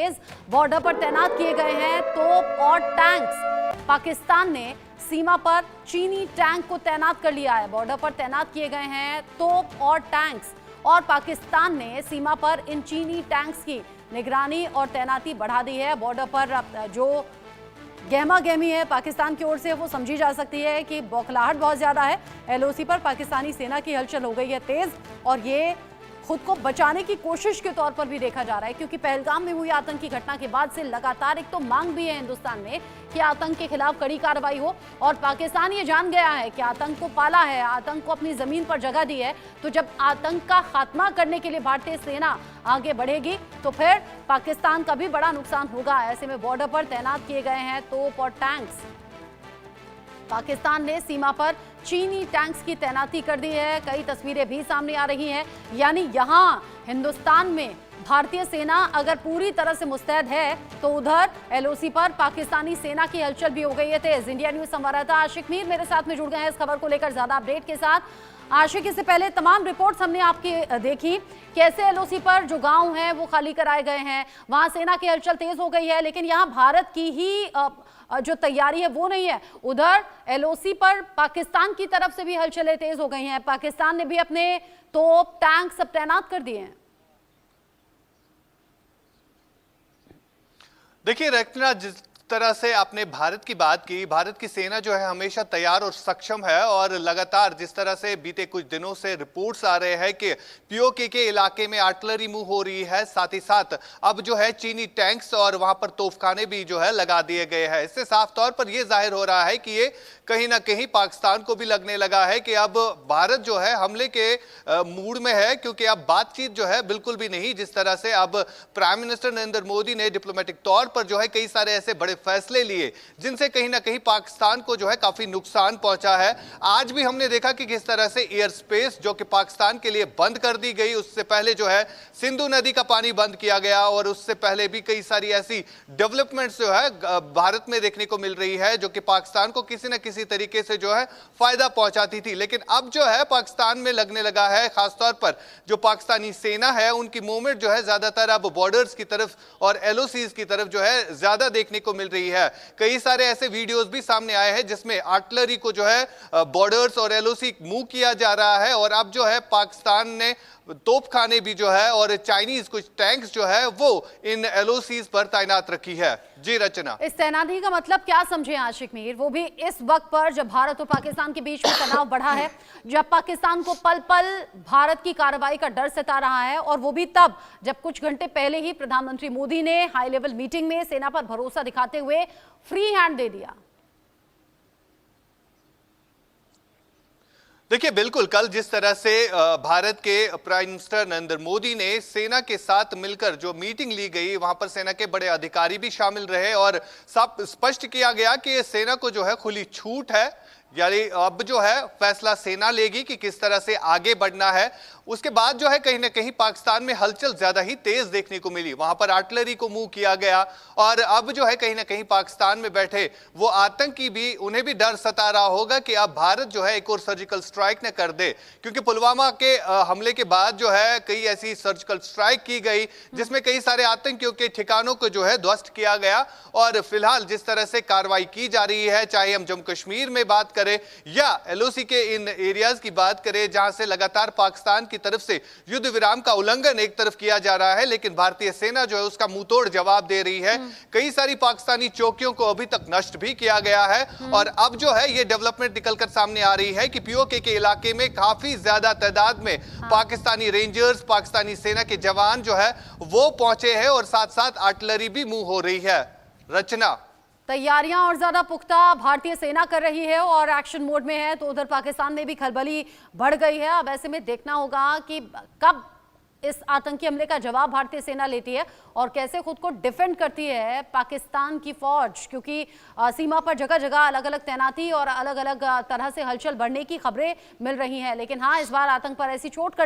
तेज। Border पर तैनात किए गए हैं तोप और टैंक्स। पाकिस्तान ने सीमा पर चीनी टैंक को तैनात कर लिया है। बॉर्डर पर तैनात किए गए हैं तोप और टैंक्स और पाकिस्तान ने सीमा पर इन चीनी टैंक्स की निगरानी और तैनाती बढ़ा दी है। बॉर्डर पर जो गहमा गहमी है पाकिस्तान की ओर से वो समझी जा सकती है कि बौखलाहट बहुत ज्यादा है। एलओसी पर पाकिस्तानी सेना की हलचल हो गई है तेज और ये खुद को बचाने की कोशिश के तौर पर भी देखा जा रहा है, क्योंकि पहलगाम में हुई आतंकी घटना के बाद से लगातार एक तो मांग भी है हिंदुस्तान में कि आतंक के खिलाफ कड़ी कार्रवाई हो और पाकिस्तान ये जान गया है कि आतंक को पाला है, आतंक को अपनी जमीन पर जगह दी है। तो जब आतंक का खात्मा करने के लिए भारतीय सेना आगे बढ़ेगी तो फिर पाकिस्तान का भी बड़ा नुकसान होगा। ऐसे में बॉर्डर पर तैनात किए गए हैं तोप और टैंक्स। पाकिस्तान ने सीमा पर चीनी टैंक्स की तैनाती कर दी है। कई तस्वीरें भी सामने आ रही हैं, यानी यहां हिंदुस्तान में भारतीय सेना अगर पूरी तरह से मुस्तैद है तो उधर एलओसी पर पाकिस्तानी सेना की हलचल भी हो गई है तेज। इंडिया न्यूज संवाददाता आशिक मीर मेरे साथ में जुड़ गए हैं इस खबर को लेकर ज्यादा अपडेट के साथ। आशिक, इससे पहले तमाम रिपोर्ट्स हमने आपकी देखी, कैसे एलओसी पर जो गांव हैं वो खाली कराए गए हैं, वहां सेना की हलचल तेज हो गई है, लेकिन यहाँ भारत की ही जो तैयारी है वो नहीं है। उधर एलओसी पर पाकिस्तान की तरफ से भी हलचलें तेज हो गई हैं। पाकिस्तान ने भी अपने तोप टैंक सब तैनात कर दिए हैं। देखिए रचना, जिस तरह से आपने भारत की बात की, भारत की सेना जो है हमेशा तैयार और सक्षम है और लगातार जिस तरह से बीते कुछ दिनों से रिपोर्ट्स आ रहे हैं कि पीओके के इलाके में आर्टिलरी मूव हो रही है, साथ ही साथ अब जो है चीनी टैंक्स और वहां पर तोपखाने भी जो है लगा दिए गए हैं। इससे साफ तौर पर यह जाहिर हो रहा है कि ये कहीं ना कहीं पाकिस्तान को भी लगने लगा है कि अब भारत जो है हमले के मूड में है, क्योंकि अब बातचीत जो है बिल्कुल भी नहीं। जिस तरह से अब प्राइम मिनिस्टर नरेंद्र मोदी ने डिप्लोमेटिक तौर पर जो है कई सारे ऐसे बड़े फैसले लिए जिनसे कहीं ना कहीं पाकिस्तान को जो है काफी नुकसान पहुंचा है। आज भी हमने देखा कि किस तरह से एयर स्पेस जो कि पाकिस्तान के लिए बंद कर दी गई, उससे पहले जो है सिंधु नदी का पानी बंद किया गया और उससे पहले भी कई सारी ऐसी डेवलपमेंट्स जो है भारत में देखने को मिल रही है जो कि पाकिस्तान को किसी न किसी तरीके से जो है फायदा पहुंचाती थी। लेकिन अब जो है पाकिस्तान में लगने लगा है, खासतौर पर जो पाकिस्तानी सेना है उनकी मूवमेंट जो है ज्यादातर अब बॉर्डर्स की तरफ और एलओसीज की तरफ जो है ज्यादा देखने को मिल रही है। कई सारे ऐसे वीडियोस भी सामने आए हैं जिसमें आर्टिलरी को जो है बॉर्डर्स और एलओसी मूव किया जा रहा है और अब जो है पाकिस्तान ने तोपखाने भी जो है और चाइनीज कुछ टैंक्स जो है वो इन एलओसीज पर तैनात रखी है। जी रचना, इस तैनाती का मतलब क्या समझे आशिक मीर, वो भी इस वक्त पर जब भारत और पाकिस्तान के बीच में तनाव बढ़ा है, जब पाकिस्तान को पल पल भारत की कार्रवाई का डर सता रहा है और वो भी तब जब कुछ घंटे पहले ही प्रधानमंत्री मोदी ने हाई लेवल मीटिंग में सेना पर भरोसा दिखाते हुए फ्री हैंड दे दिया। देखिए बिल्कुल, कल जिस तरह से भारत के प्राइम मिनिस्टर नरेंद्र मोदी ने सेना के साथ मिलकर जो मीटिंग ली गई, वहां पर सेना के बड़े अधिकारी भी शामिल रहे और सब स्पष्ट किया गया कि सेना को जो है खुली छूट है, यानी अब जो है फैसला सेना लेगी कि किस तरह से आगे बढ़ना है। उसके बाद जो है कहीं ना कहीं पाकिस्तान में हलचल ज्यादा ही तेज देखने को मिली, वहां पर आर्टिलरी को मूव किया गया और अब जो है कहीं ना कहीं पाकिस्तान में बैठे वो आतंकी भी, उन्हें भी डर सता रहा होगा कि अब भारत जो है एक और सर्जिकल स्ट्राइक न कर दे, क्योंकि पुलवामा के हमले के बाद जो है कई ऐसी सर्जिकल स्ट्राइक की गई जिसमें कई सारे आतंकियों के ठिकानों को जो है ध्वस्त किया गया। और फिलहाल जिस तरह से कार्रवाई की जा रही है, चाहे हम जम्मू कश्मीर में बात करें या एलओसी के इन एरियाज की बात करें जहां से लगातार पाकिस्तान की तरफ से युद्ध विराम का उल्लंघन एक तरफ किया जा रहा है, लेकिन भारतीय सेना जो है उसका मुंहतोड़ जवाब दे रही है। कई सारी पाकिस्तानी चौकियों को अभी तक नष्ट भी किया गया है और अब जो है ये डेवलपमेंट निकलकर सामने आ रही है कि पीओके के इलाके में काफी ज्यादा तादाद में पाकिस्तानी रेंजर्स, पाकिस्तानी सेना के जवान जो है वो पहुंचे हैं और साथ साथ आर्टिलरी भी मूव हो रही है। रचना, तैयारियां और ज्यादा पुख्ता भारतीय सेना कर रही है और एक्शन मोड में है, तो उधर पाकिस्तान में भी खलबली बढ़ गई है। अब ऐसे में देखना होगा कि कब इस आतंकी हमले का जवाब भारतीय सेना लेती है और कैसे खुद को डिफेंड करती है पाकिस्तान की फौज, क्योंकि सीमा पर जगह जगह अलग अलग तैनाती और अलग अलग तरह से हलचल बढ़ने की खबरें मिल रही हैं। लेकिन हाँ, इस बार आतंक पर ऐसी चोट करनी